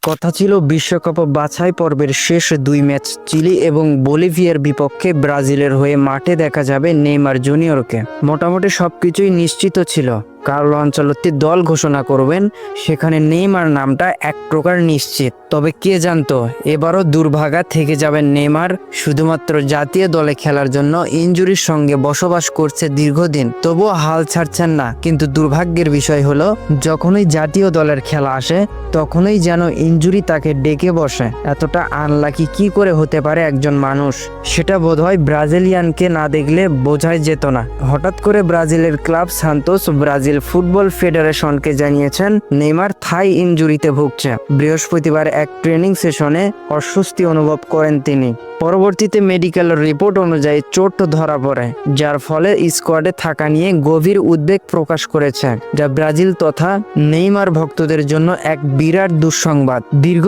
কথা ছিল বিশ্বকাপ বাছাই পর্বের শেষ দুই ম্যাচ চিলি এবং বলিভিয়ার বিপক্ষে ব্রাজিলের হয়ে মাঠে দেখা যাবে নেইমার জুনিয়রকে। মোটামুটি সবকিছুই নিশ্চিত ছিল। কার্লো আনচেলত্তি দল ঘোষণা করবেন, সেখানে নেইমার নামটা এক প্রকার নিশ্চিত। তবে কে জানতো এবারও দুর্ভাগা থেকে যাবেন নেইমার। শুধুমাত্র জাতীয় দলে খেলার জন্য ইনজুরির সঙ্গে বসবাস করছে দীর্ঘদিন, তবুও হাল ছাড়ছেন না। কিন্তু দুর্ভাগ্যের বিষয় হলো, যখনই জাতীয় দলের খেলা আসে তখনই যেন ইনজুরি তাকে ডেকে বসে। এতটা আনলাকি কি করে হতে পারে একজন মানুষ, সেটা বোধহয় ব্রাজিলিয়ানকে না দেখলে বোঝাই যেত না। হঠাৎ করে ব্রাজিলের ক্লাব সান্তোস ব্রাজিল ফুটবল ফেডারেশনকে জানিয়েছেন নেইমার থাই ইনজুরিতে ভুগছে। বৃহস্পতিবার এক ট্রেনিং সেশনে অস্বস্তি অনুভব করেন তিনি। পরবর্তীতে মেডিকেল রিপোর্ট অনুযায়ী চোট ধরা পড়ে, যার ফলে স্কোয়াডে থাকা নিয়ে গভীর উদ্বেগ প্রকাশ করেছে, যা ব্রাজিল তথা নেইমার ভক্তদের জন্য এক বিরাট দুঃসংবাদ। দীর্ঘ